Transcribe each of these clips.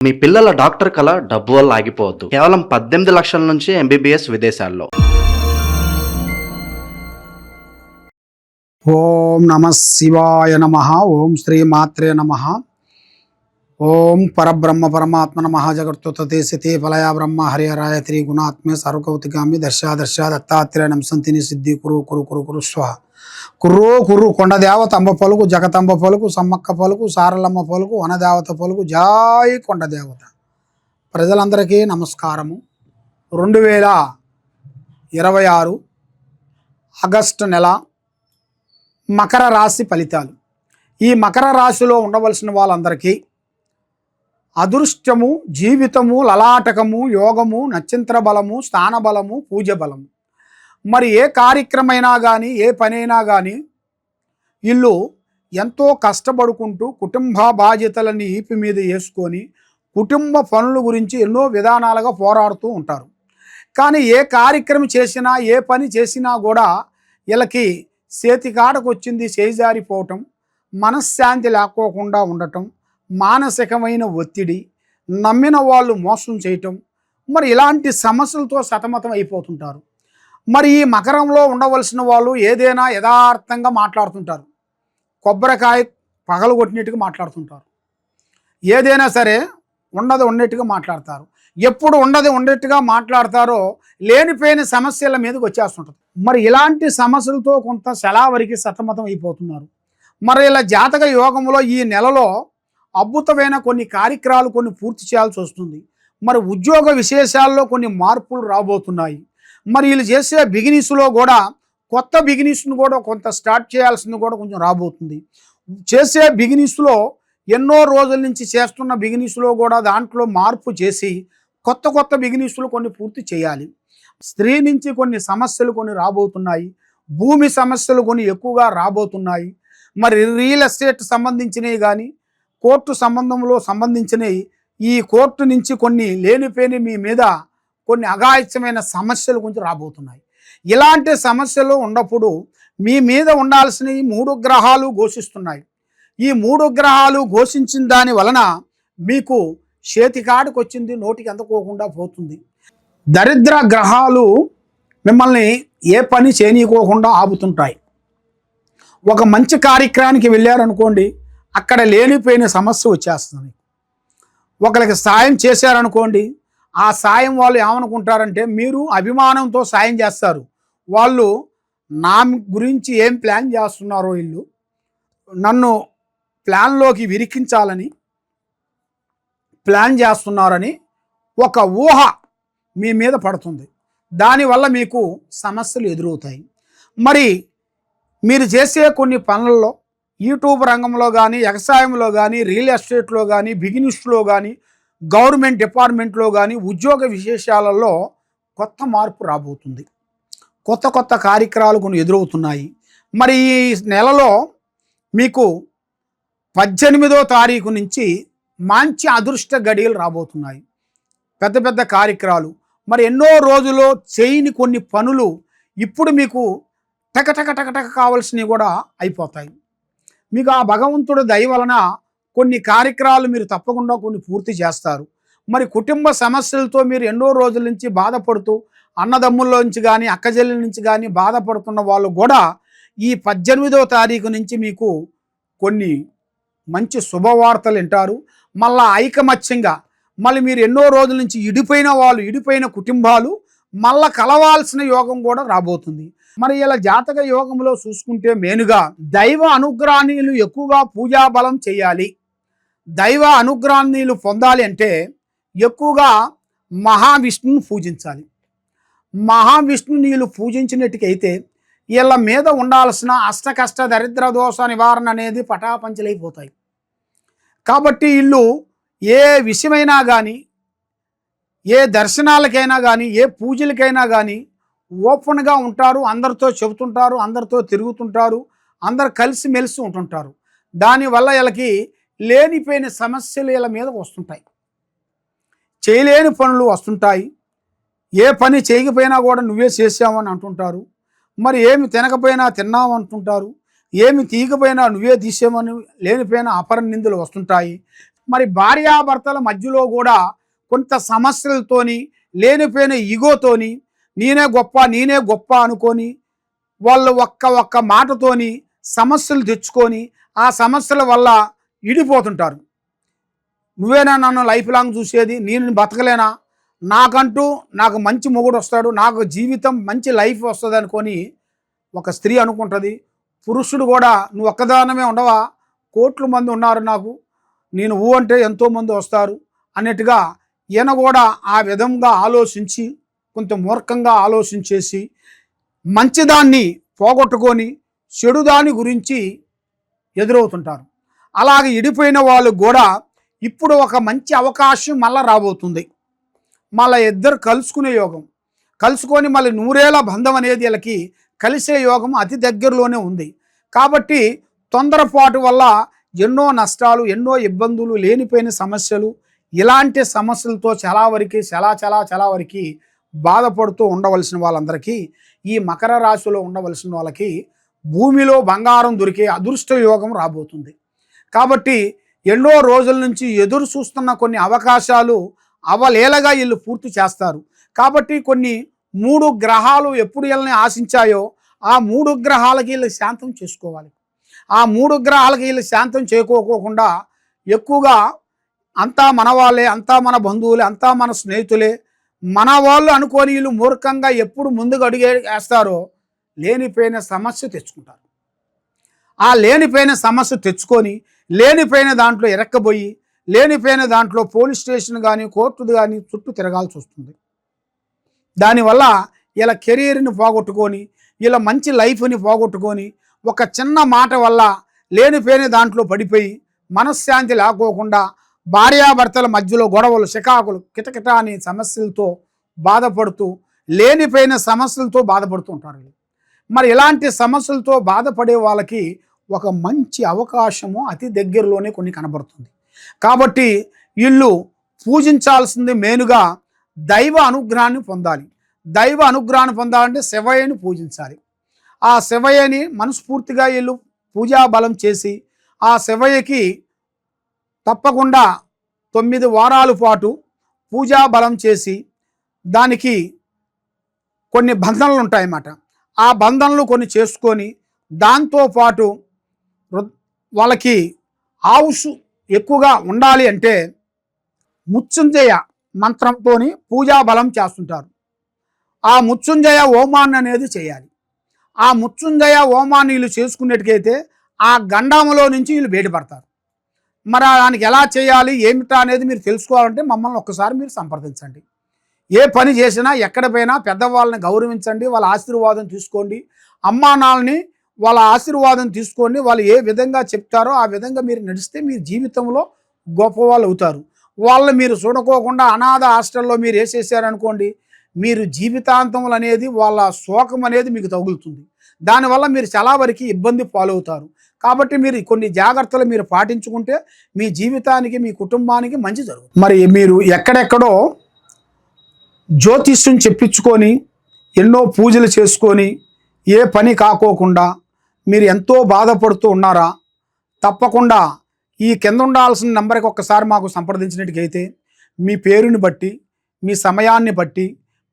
మీ పిల్లల డాక్టర్ కల డబ్బు వల్ల ఆగిపోవద్దు. కేవలం 18 లక్షల నుంచి ఎంబీబీఎస్ విదేశాల్లో. ఓం నమ శివాయ నమ. ఓం శ్రీ మాత్రే నమ. ఓం పరబ్రహ్మ పరమాత్మ నమ. జగత్తుతే సితే ఫలయా బ్రహ్మ హరిహరాయ త్రిగుణాత్మే సర్వకౌతికామి దర్శ దత్తాత్రేయం సంతిని సిద్ధి కురు కురు కురు కురు స్వ కుర్రో కుర్రు కొండదేవత అంబ పలుకు జగతంబ పలుకు సమ్మక్క పలుకు సారలమ్మ పలుకు వనదేవత పలుకు జాయ్ కొండదేవత. ప్రజలందరికీ నమస్కారము. 2026 ఆగస్టు నెల మకర రాశి ఫలితాలు. ఈ మకర రాశిలో ఉండవలసిన వాళ్ళందరికీ అదృష్టము, జీవితము, లలాటకము, యోగము, నక్షత్ర బలము, స్థాన బలము, పూజ బలము. మరి ఏ కార్యక్రమైనా కానీ ఏ పనైనా కానీ వీళ్ళు ఎంతో కష్టపడుకుంటూ కుటుంబ బాధ్యతలని ఈపి మీద వేసుకొని కుటుంబ పనుల గురించి ఎన్నో విధానాలుగా పోరాడుతూ ఉంటారు. కానీ ఏ కార్యక్రమం చేసినా ఏ పని చేసినా కూడా వీళ్ళకి చేతికాడకు వచ్చింది చేజారిపోవటం, మనశ్శాంతి లేకోకుండా ఉండటం, మానసికమైన ఒత్తిడి, నమ్మిన వాళ్ళు మోసం చేయటం, మరి ఇలాంటి సమస్యలతో సతమతం అయిపోతుంటారు. మరి ఈ మకరంలో ఉండవలసిన వాళ్ళు ఏదైనా యథార్థంగా మాట్లాడుతుంటారు, కొబ్బరికాయ పగలు కొట్టినట్టుగా మాట్లాడుతుంటారు. ఏదైనా సరే ఉండదు ఉన్నట్టుగా మాట్లాడతారు. ఎప్పుడు ఉండేట్టుగా మాట్లాడతారో లేనిపోయిన సమస్యల మీదకి వచ్చేస్తుంటుంది. మరి ఇలాంటి సమస్యలతో కొంత సెలవరికి సతమతం అయిపోతున్నారు. మరి ఇలా జాతక యోగంలో ఈ నెలలో అద్భుతమైన కొన్ని కార్యక్రమాలు కొన్ని పూర్తి చేయాల్సి వస్తుంది. మరి ఉద్యోగ విశేషాల్లో కొన్ని మార్పులు రాబోతున్నాయి. మరి వీళ్ళు చేసే బిగినెస్లో కూడా కొత్త బిగినెస్ను కూడా కొంత స్టార్ట్ చేయాల్సింది కూడా కొంచెం రాబోతుంది. చేసే బిగినెస్లో ఎన్నో రోజుల నుంచి చేస్తున్న బిగినెస్లో కూడా దాంట్లో మార్పు చేసి కొత్త బిగినెస్లు కొన్ని పూర్తి చేయాలి. స్త్రీ నుంచి కొన్ని సమస్యలు కొన్ని రాబోతున్నాయి. భూమి సమస్యలు కొన్ని ఎక్కువగా రాబోతున్నాయి. మరి రియల్ ఎస్టేట్ సంబంధించినవి కానీ కోర్టు సంబంధించినవి ఈ కోర్టు నుంచి కొన్ని లేనిపోయిన మీ మీద కొన్ని అఘాయిత్యమైన సమస్యలు కొంచెం రాబోతున్నాయి. ఇలాంటి సమస్యలు ఉన్నప్పుడు మీ మీద ఉండాల్సినవి 3 గ్రహాలు ఘోషిస్తున్నాయి. ఈ 3 గ్రహాలు ఘోషించిన దాని వలన మీకు చేతికాడికి వచ్చింది నోటికి అందుకోకుండా పోతుంది. దరిద్ర గ్రహాలు మిమ్మల్ని ఏ పని చేయనీయకోకుండా ఆపుతుంటాయి. ఒక మంచి కార్యక్రమానికి వెళ్ళారనుకోండి, అక్కడ లేనిపోయిన సమస్య వచ్చేస్తుంది. ఒకరికి సాయం చేశారనుకోండి, ఆ సాయం వాళ్ళు ఏమనుకుంటారంటే మీరు అభిమానంతో సాయం చేస్తారు. వాళ్ళు నా గురించి ఏం ప్లాన్ చేస్తున్నారో, వీళ్ళు నన్ను ప్లాన్లోకి విరికించాలని ప్లాన్ చేస్తున్నారని ఒక ఊహ మీ మీద పడుతుంది. దానివల్ల మీకు సమస్యలు ఎదురవుతాయి. మరి మీరు చేసే కొన్ని పనుల్లో యూట్యూబ్ రంగంలో కానీ, వ్యవసాయంలో కానీ, రియల్ ఎస్టేట్లో కానీ, బిజినెస్లో కానీ, గవర్నమెంట్ డిపార్ట్మెంట్లో కానీ, ఉద్యోగ విశేషాలలో కొత్త మార్పు రాబోతుంది. కొత్త కార్యక్రమాలు కొన్ని ఎదురవుతున్నాయి. మరి ఈ నెలలో మీకు 18వ తారీఖు నుంచి మంచి అదృష్ట గడియలు రాబోతున్నాయి. పెద్ద కార్యక్రమాలు, మరి ఎన్నో రోజుల్లో చేయని కొన్ని పనులు ఇప్పుడు మీకు టక కావాల్సినవి కూడా అయిపోతాయి. మీకు ఆ భగవంతుడి దయ వలన కొన్ని కార్యక్రమాలు మీరు తప్పకుండా కొన్ని పూర్తి చేస్తారు. మరి కుటుంబ సమస్యలతో మీరు ఎన్నో రోజుల నుంచి బాధపడుతూ అన్నదమ్ముల నుంచి కానీ అక్కచెల్లెల నుంచి కానీ బాధపడుతున్న వాళ్ళు కూడా ఈ 18వ తారీఖు నుంచి మీకు కొన్ని మంచి శుభవార్తలు వింటారు. మళ్ళా ఐకమత్యంగా మళ్ళీ మీరు ఎన్నో రోజుల నుంచి ఇడిపోయిన కుటుంబాలు మళ్ళా కలవాల్సిన యోగం కూడా రాబోతుంది. మరి ఇలా జాతక యోగంలో చూసుకుంటే మెయిన్గా దైవ అనుగ్రహాన్ని ఎక్కువగా పూజా బలం చేయాలి. దైవ అనుగ్రహాన్ని పొందాలి అంటే ఎక్కువగా మహావిష్ణువుని పూజించాలి. మహావిష్ణువు నీళ్ళు పూజించినట్టుకైతే వీళ్ళ మీద ఉండాల్సిన అష్టకష్ట దరిద్ర దోష నివారణ అనేది పటాపంచలైపోతాయి. కాబట్టి వీళ్ళు ఏ విషయమైనా కానీ, ఏ దర్శనాలకైనా కానీ, ఏ పూజలకైనా కానీ ఓపెన్గా ఉంటారు. అందరితో చెబుతుంటారు, అందరితో తిరుగుతుంటారు, అందరు కలిసిమెలిసి ఉంటుంటారు. దానివల్ల వీళ్ళకి లేనిపోయిన సమస్యలు వీళ్ళ మీద వస్తుంటాయి. చేయలేని పనులు వస్తుంటాయి. ఏ పని చేయకపోయినా కూడా నువ్వే చేసావని అంటుంటారు. మరి ఏమి తినకపోయినా తిన్నావు అంటుంటారు. ఏమి తీయకపోయినా నువ్వే తీసేమని లేనిపోయిన అపర నిందులు వస్తుంటాయి. మరి భార్యాభర్తల మధ్యలో కూడా కొంత సమస్యలతోని, లేనిపోయిన ఈగోతోని, నేనే గొప్ప అనుకొని వాళ్ళు ఒక్క మాటతోని సమస్యలు తెచ్చుకొని ఆ సమస్యల వల్ల ఇడిపోతుంటారు. నువ్వేనా నన్ను లైఫ్ లాంగ్ చూసేది, నేను బతకలేనా, నాకు మంచి మొగుడు వస్తాడు, నాకు జీవితం మంచి లైఫ్ వస్తుంది అనుకొని ఒక స్త్రీ అనుకుంటుంది. పురుషుడు కూడా నువ్వు ఒక్కదానమే ఉండవా, కోట్ల మంది ఉన్నారు నాకు, నేను అంటే ఎంతోమంది వస్తారు అన్నట్టుగా ఈయన కూడా ఆ విధంగా ఆలోచించి కొంత మూర్ఖంగా ఆలోచించేసి మంచిదాన్ని పోగొట్టుకొని చెడుదాని గురించి ఎదురవుతుంటారు. అలాగే ఇడిపోయిన వాళ్ళు కూడా ఇప్పుడు ఒక మంచి అవకాశం మళ్ళీ రాబోతుంది. మళ్ళీ ఇద్దరు కలుసుకునే యోగం, కలుసుకొని మళ్ళీ నూరేళ్ల బంధం అనేది వీళ్ళకి కలిసే యోగం అతి దగ్గరలోనే ఉంది. కాబట్టి తొందరపాటు వల్ల ఎన్నో నష్టాలు, ఎన్నో ఇబ్బందులు, లేనిపోయిన సమస్యలు, ఇలాంటి సమస్యలతో చాలా వరకు బాధపడుతూ ఉండవలసిన వాళ్ళందరికీ, ఈ మకర రాశిలో ఉండవలసిన వాళ్ళకి భూమిలో బంగారం దొరికే అదృష్ట యోగం రాబోతుంది. కాబట్టి ఎన్నో రోజుల నుంచి ఎదురు చూస్తున్న కొన్ని అవకాశాలు అవలేలగా వీళ్ళు పూర్తి చేస్తారు. కాబట్టి కొన్ని 3 గ్రహాలు ఎప్పుడు వీళ్ళని ఆశించాయో ఆ 3 గ్రహాలకి వీళ్ళు శాంతం చేసుకోవాలి. ఆ 3 గ్రహాలకి వీళ్ళు శాంతం చేసుకోకుండా ఎక్కువగా అంతా మన వాళ్ళే, అంతా మన బంధువులే, అంతా మన స్నేహితులే, మన వాళ్ళు అనుకొని వీళ్ళు మూర్ఖంగా ఎప్పుడు ముందుకు వేస్తారో లేనిపోయిన సమస్య తెచ్చుకుంటారు. ఆ లేనిపోయిన సమస్య తెచ్చుకొని లేనిపోయిన దాంట్లో ఇరక్కబోయి లేనిపోయిన దాంట్లో పోలీస్ స్టేషన్ కానీ కోర్టు కానీ చుట్టూ తిరగాల్సి వస్తుంది. దానివల్ల ఇలా కెరీర్ని పోగొట్టుకొని, ఇలా మంచి లైఫ్ని పోగొట్టుకొని, ఒక చిన్న మాట వల్ల లేనిపోయిన దాంట్లో పడిపోయి మనశ్శాంతి లేకోకుండా భార్యాభర్తల మధ్యలో గొడవలు, చికాకులు, కిటకిట అనే సమస్యలతో బాధపడుతూ లేనిపోయిన సమస్యలతో బాధపడుతూ ఉంటారు. మరి ఇలాంటి సమస్యలతో బాధపడే వాళ్ళకి ఒక మంచి అవకాశము అతి దగ్గరలోనే కొన్ని కనబడుతుంది. కాబట్టి వీళ్ళు పూజించాల్సింది మెయిన్గా దైవ అనుగ్రహాన్ని పొందాలి. దైవ అనుగ్రహాన్ని పొందాలంటే శివయ్యని పూజించాలి. ఆ శివయ్యని మనస్ఫూర్తిగా వీళ్ళు పూజా బలం చేసి ఆ శివయ్యకి తప్పకుండా 9 వారాల పాటు పూజా బలం చేసి దానికి కొన్ని బంధనలు ఉంటాయన్నమాట. ఆ బంధనలు కొన్ని చేసుకొని దాంతోపాటు వాళ్ళకి ఆయుష్ ఎక్కువగా ఉండాలి అంటే మృత్యుంజయ మంత్రంతో పూజా బలం చేస్తుంటారు. ఆ మృత్యుంజయ హోమాన్ని అనేది చేయాలి. ఆ మృత్యుంజయ హోమాన్ని వీళ్ళు చేసుకున్నట్టుకైతే ఆ గండములో నుంచి వీళ్ళు బయటపడతారు. మరి దానికి ఎలా చేయాలి ఏమిటా అనేది మీరు తెలుసుకోవాలంటే మమ్మల్ని ఒక్కసారి మీరు సంప్రదించండి. ఏ పని చేసినా ఎక్కడ పోయినా పెద్దవాళ్ళని గౌరవించండి, వాళ్ళ ఆశీర్వాదం తీసుకోండి. అమ్మా నాన్నని వాళ్ళ ఆశీర్వాదం తీసుకోండి. వాళ్ళు ఏ విధంగా చెప్తారో ఆ విధంగా మీరు నడిస్తే మీరు జీవితంలో గొప్పవాళ్ళు అవుతారు. వాళ్ళని మీరు చూడకోకుండా అనాథ హాస్టల్లో మీరు వేసేసారనుకోండి, మీరు జీవితాంతములు అనేది వాళ్ళ శోకం అనేది మీకు తగులుతుంది. దానివల్ల మీరు చాలా వరకు ఇబ్బంది పాలవుతారు. కాబట్టి మీరు కొన్ని జాగ్రత్తలు మీరు పాటించుకుంటే మీ జీవితానికి, మీ కుటుంబానికి మంచి జరుగుతుంది. మరి మీరు ఎక్కడెక్కడో జ్యోతిష్యం చెప్పించుకొని ఎన్నో పూజలు చేసుకొని ఏ పని కాకోకుండా మీరు ఎంతో బాధపడుతూ ఉన్నారా? తప్పకుండా ఈ కింద ఉండాల్సిన నెంబర్కి ఒక్కసారి మాకు సంప్రదించినట్టుకైతే మీ పేరుని బట్టి, మీ సమయాన్ని బట్టి,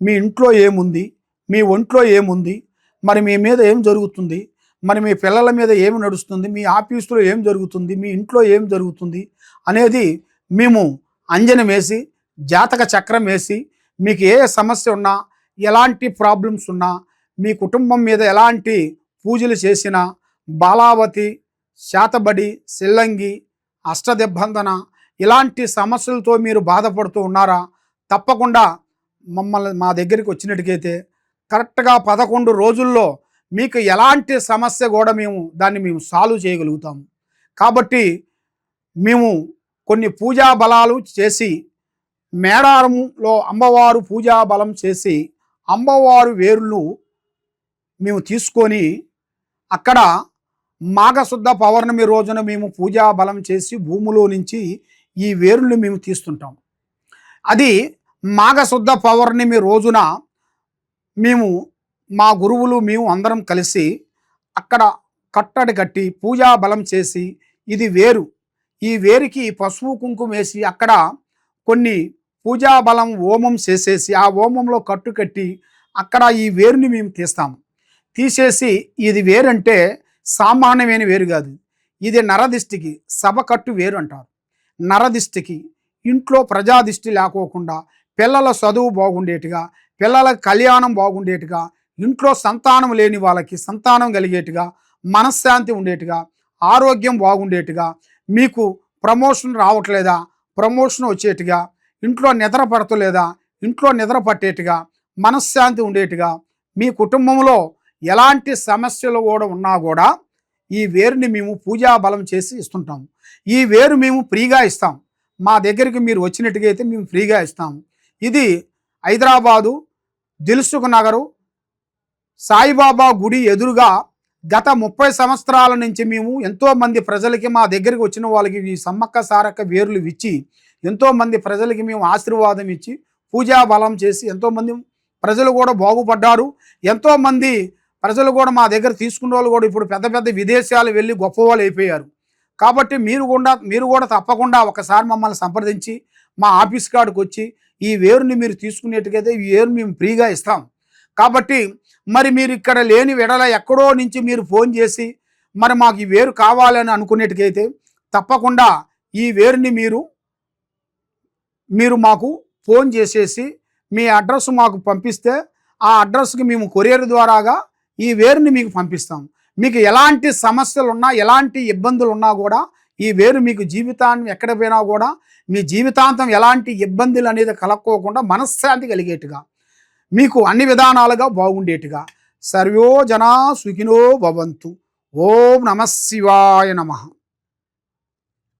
మీ ఇంట్లో ఏముంది, మీ ఒంట్లో ఏముంది, మరి మీ మీద ఏం జరుగుతుంది, మరి మీ పిల్లల మీద ఏమి నడుస్తుంది, మీ ఆఫీసులో ఏం జరుగుతుంది, మీ ఇంట్లో ఏం జరుగుతుంది అనేది మేము అంజనం వేసి జాతక చక్రం వేసి మీకు ఏ సమస్య ఉన్నా, ఎలాంటి ప్రాబ్లమ్స్ ఉన్నా, మీ కుటుంబం మీద ఎలాంటి పూజలు చేసినా, బాలావతి, శాతబడి, సిల్లంగి, అష్టదిబ్బందన ఇలాంటి సమస్యలతో మీరు బాధపడుతూ ఉన్నారా? తప్పకుండా మా దగ్గరికి వచ్చినట్టుకైతే కరెక్ట్గా 11 రోజుల్లో మీకు ఎలాంటి సమస్య కూడా మేము సాల్వ్ చేయగలుగుతాము. కాబట్టి మేము కొన్ని పూజా బలాలు చేసి మేడారంలో అమ్మవారు పూజా బలం చేసి అమ్మవారు వేర్లు మేము తీసుకొని అక్కడ మాఘశుద్ధ పౌర్ణమి రోజున మేము పూజా బలం చేసి భూమిలో నుంచి ఈ వేర్లు మేము తీస్తుంటాం. అది మాఘశుద్ధ పౌర్ణమి రోజున మేము మా గురువులు మేము అందరం కలిసి అక్కడ కట్టడి కట్టి పూజా బలం చేసి ఇది వేరు, ఈ వేరుకి పసుపు కుంకుమ వేసి అక్కడ కొన్ని పూజా బలం హోమం చేసేసి ఆ హోమంలో కట్టు కట్టి అక్కడ ఈ వేరుని మేము తీస్తాము. తీసేసి ఇది వేరంటే సామాన్యమైన వేరు కాదు, ఇది నరదిష్టికి సభ కట్టు వేరు అంటారు. నరదిష్టికి ఇంట్లో ప్రజాదిష్టి లేకోకుండా పిల్లల చదువు బాగుండేట్టుగా, పిల్లల కళ్యాణం బాగుండేట్టుగా, ఇంట్లో సంతానం లేని వాళ్ళకి సంతానం కలిగేట్టుగా, మనశ్శాంతి ఉండేట్టుగా, ఆరోగ్యం బాగుండేట్టుగా, మీకు ప్రమోషన్ రావట్లేదా ప్రమోషన్ వచ్చేట్టుగా, ఇంట్లో నిద్ర పడతలేదా ఇంట్లో నిద్ర పట్టేట్టుగా, మనశ్శాంతి ఉండేట్టుగా, మీ కుటుంబంలో ఎలాంటి సమస్యలు కూడా ఉన్నా కూడా ఈ వేరుని మేము పూజా బలం చేసి ఇస్తుంటాము. ఈ వేరు మేము ఫ్రీగా ఇస్తాం. మా దగ్గరికి మీరు వచ్చినట్టుగా అయితే మేము ఫ్రీగా ఇస్తాము. ఇది హైదరాబాదు దిల్సుఖ్ నగరు సాయిబాబా గుడి ఎదురుగా గత 30 సంవత్సరాల నుంచి మేము ఎంతోమంది ప్రజలకి మా దగ్గరికి వచ్చిన వాళ్ళకి ఈ సమ్మక్క సారక్క వేర్లు ఇచ్చి ఎంతోమంది ప్రజలకి మేము ఆశీర్వాదం ఇచ్చి పూజా బలం చేసి ఎంతోమంది ప్రజలు కూడా బాగుపడ్డారు. ఎంతోమంది ప్రజలు కూడా మా దగ్గర తీసుకున్న వాళ్ళు కూడా ఇప్పుడు పెద్ద పెద్ద విదేశాలు వెళ్ళి గొప్పవాళ్ళు అయిపోయారు. కాబట్టి మీరు కూడా తప్పకుండా ఒకసారి మమ్మల్ని సంప్రదించి మా ఆఫీస్ కాడికి వచ్చి ఈ వేరుని మీరు తీసుకునేట్టుకైతే ఈ వేరు మేము ఫ్రీగా ఇస్తాం. కాబట్టి మరి మీరు ఇక్కడ లేని వెడల ఎక్కడో నుంచి మీరు ఫోన్ చేసి మరి మాకు ఈ వేరు కావాలని అనుకునేట్టుకైతే తప్పకుండా ఈ వేరుని మీరు మాకు ఫోన్ చేసేసి మీ అడ్రస్ మాకు పంపిస్తే ఆ అడ్రస్కి మేము కొరియర్ ద్వారాగా ఈ వేరుని మీకు పంపిస్తాం. మీకు ఎలాంటి సమస్యలు ఉన్నా ఎలాంటి ఇబ్బందులు ఉన్నా కూడా ఈ వేరు మీకు జీవితాన్ని ఎక్కడ పోయినా కూడా మీ జీవితాంతం ఎలాంటి ఇబ్బందులు అనేది కలక్కోకుండా మనశ్శాంతి కలిగేట్టుగా మీకు అన్ని విధానాలుగా బాగుండేట్టుగా సర్వో జనా సుఖినో భవంతు. ఓం నమః శివాయ నమః.